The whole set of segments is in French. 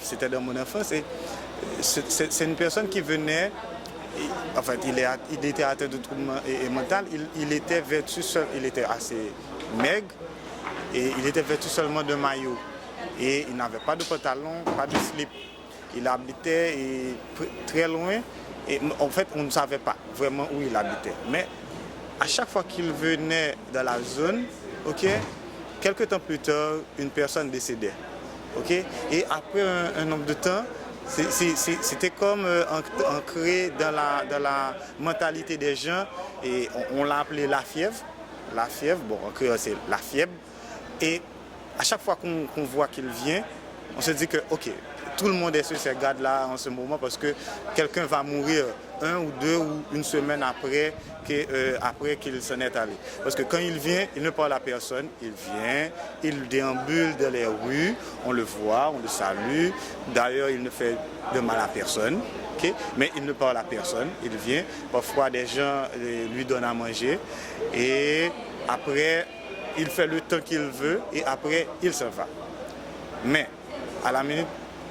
c'était dans mon enfance. Et c'est une personne qui venait, en fait, il était atteint de troubles mentaux, il était vêtu seul, il était assez maigre et il était vêtu seulement de maillot. Et il n'avait pas de pantalon, pas de slip. Il habitait très loin et en fait, on ne savait pas vraiment où il habitait. Mais à chaque fois qu'il venait dans la zone, quelques temps plus tard, une personne décédait. Et après un nombre de temps, c'était comme ancré dans la mentalité des gens et on l'a appelé la fièvre. La fièvre, bon, en créole c'est la fièvre. Et à chaque fois qu'on voit qu'il vient, on se dit que, tout le monde est sur ces gardes-là en ce moment parce que quelqu'un va mourir 1 ou 2 ou une semaine après qu'il s'en est allé. Parce que quand il vient, il ne parle à personne, il vient, il déambule dans les rues, on le voit, on le salue. D'ailleurs, il ne fait de mal à personne, mais il ne parle à personne, il vient. Parfois, des gens lui donnent à manger et après, il fait le temps qu'il veut et après, il s'en va. Mais à la minute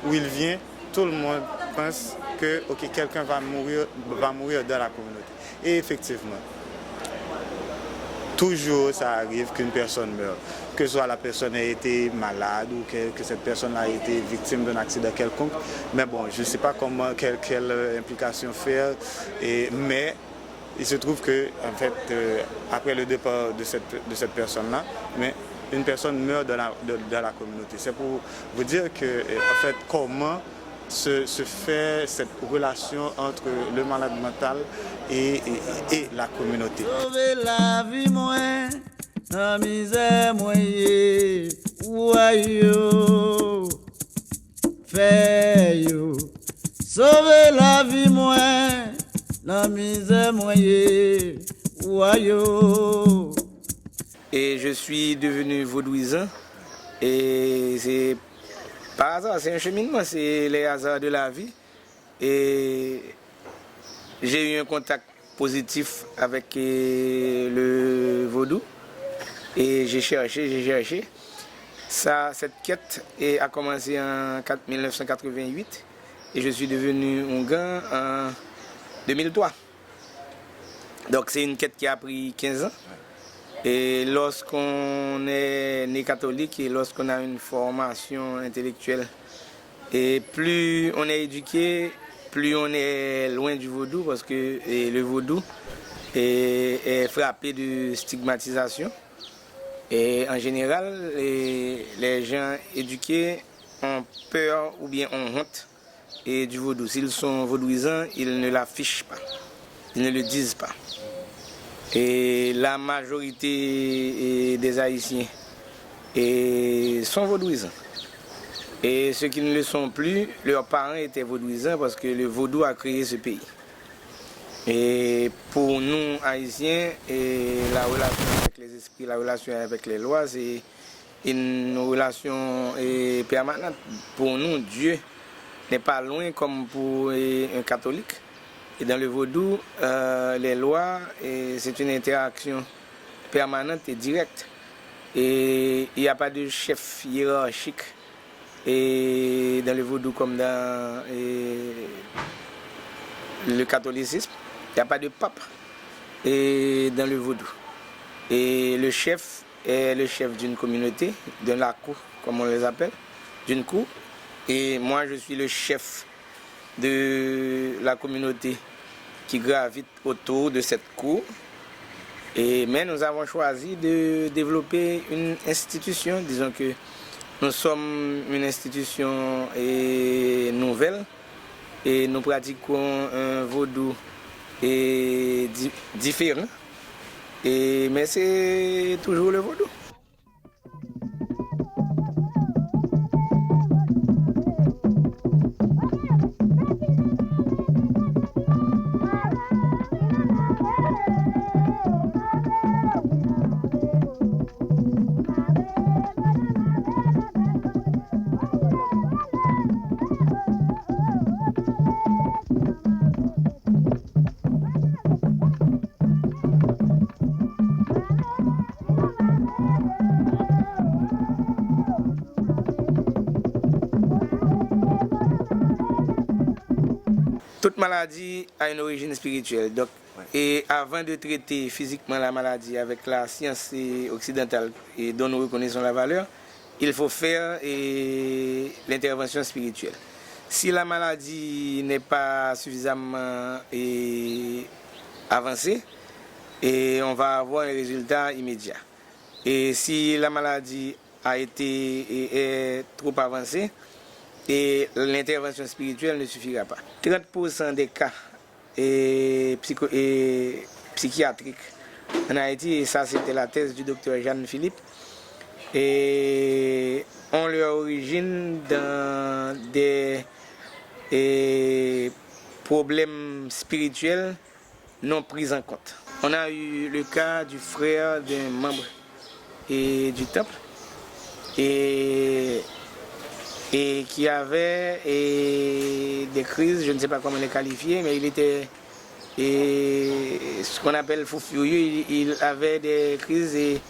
où il vient, tout le monde pense que quelqu'un va mourir dans la communauté. Et effectivement, toujours ça arrive qu'une personne meurt. Que soit la personne ait été malade ou que cette personne a été victime d'un accident quelconque. Mais bon, je ne sais pas quelle implication faire. Mais il se trouve que, en fait, après le départ de cette personne-là, une personne meurt dans la communauté. C'est pour vous dire que, en fait, comment se fait cette relation entre le malade mental et la communauté. Sauver la vie, moi, la misère, moi, ouayo, fait yo. Sauver la vie, moi, la misère, moi, ouayo. Et je suis devenu vaudouisant. Et c'est par hasard, c'est un cheminement, c'est les hasards de la vie. Et j'ai eu un contact positif avec le vaudou. Et j'ai cherché. Cette quête a commencé en 1988. Et je suis devenu Onguin en 2003. Donc c'est une quête qui a pris 15 ans. Et lorsqu'on est né catholique et lorsqu'on a une formation intellectuelle, et plus on est éduqué, plus on est loin du vaudou parce que le vaudou est frappé de stigmatisation. Et en général, les gens éduqués ont peur ou bien ont honte du vaudou. S'ils sont vaudouisants, ils ne l'affichent pas, ils ne le disent pas. Et la majorité des Haïtiens sont vaudouisants. Et ceux qui ne le sont plus, leurs parents étaient vaudouisants parce que le vaudou a créé ce pays. Et pour nous, Haïtiens, la relation avec les esprits, la relation avec les lois, c'est une relation permanente. Pour nous, Dieu n'est pas loin comme pour un catholique. Et dans le vaudou, les lois, c'est une interaction permanente et directe. Et il n'y a pas de chef hiérarchique dans le vaudou comme dans le catholicisme. Il n'y a pas de pape dans le vaudou. Et le chef est le chef d'une communauté, de la cour, comme on les appelle, d'une cour. Et moi, je suis le chef de la communauté qui gravite autour de cette cour. Mais nous avons choisi de développer une institution. Disons que nous sommes une institution nouvelle et nous pratiquons un vaudou différent. Mais c'est toujours le vaudou. toute maladie a une origine spirituelle. Donc, et avant de traiter physiquement la maladie avec la science occidentale et dont nous reconnaissons la valeur, il faut faire l'intervention spirituelle. Si la maladie n'est pas suffisamment avancée, on va avoir un résultat immédiat. Et si la maladie est trop avancée, l'intervention spirituelle ne suffira pas. 30% des cas psychiatriques en Haïti, et ça c'était la thèse du docteur Jeanne Philippe, et ont leur origine dans des problèmes spirituels non pris en compte. On a eu le cas du frère d'un membre du temple et qui avait des crises, je ne sais pas comment les qualifier, mais il était ce qu'on appelle fou furieux, il avait des crises et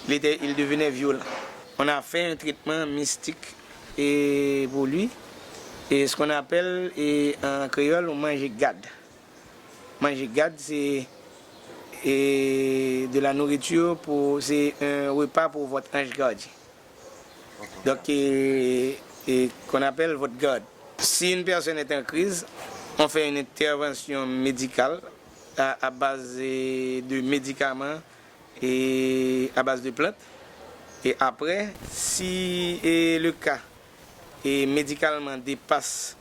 il devenait violent. On a fait un traitement mystique pour lui, et ce qu'on appelle en créole, on mange gade. Manger gade, c'est de la nourriture, c'est un repas pour votre ange gardien. Donc, qu'on appelle votre garde. Si une personne est en crise, on fait une intervention médicale à base de médicaments et à base de plantes. Et après, si le cas médicalement dépasse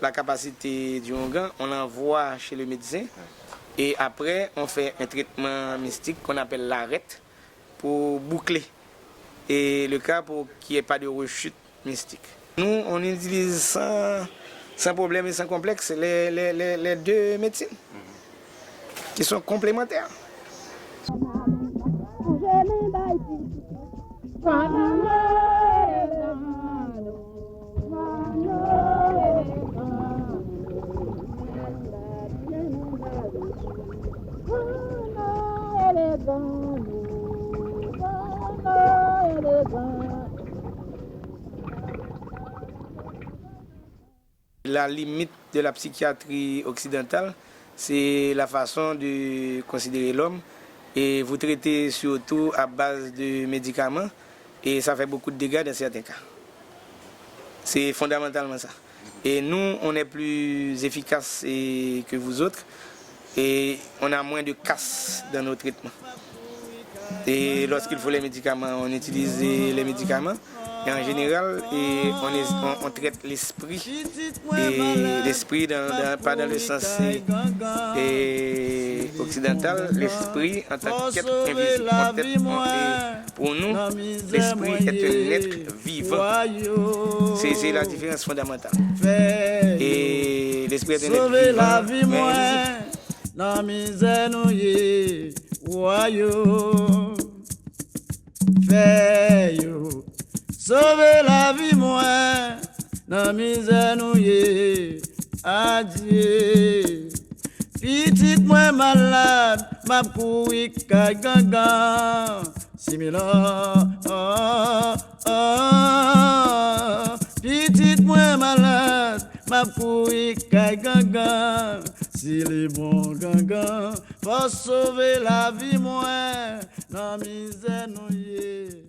la capacité du organe, on l'envoie chez le médecin. Et après, on fait un traitement mystique qu'on appelle l'arrête pour boucler le cas pour qu'il n'y ait pas de rechute mystique. Nous, on utilise sans problème et sans complexe les deux médecines qui sont complémentaires. La limite de la psychiatrie occidentale, c'est la façon de considérer l'homme, et vous traitez surtout à base de médicaments, et ça fait beaucoup de dégâts dans certains cas. C'est fondamentalement ça. Et nous, on est plus efficace que vous autres, et on a moins de casse dans nos traitements. Et lorsqu'il faut les médicaments, on utilise les médicaments. Et en général, on traite l'esprit, pas dans le sens occidental, l'esprit en tant qu'être invisible. Pour nous, l'esprit est un être vivant. C'est la différence fondamentale. Et l'esprit est un être vivant, mais invisible. Sauver la vie moi, dans misère nous yé, adieu. Petite moi malade, m'a couru kay gangan, similaire. Petite moi malade, m'a couru kay gangan, si les bons gangan, pour sauver la vie moi, dans misère nous yé.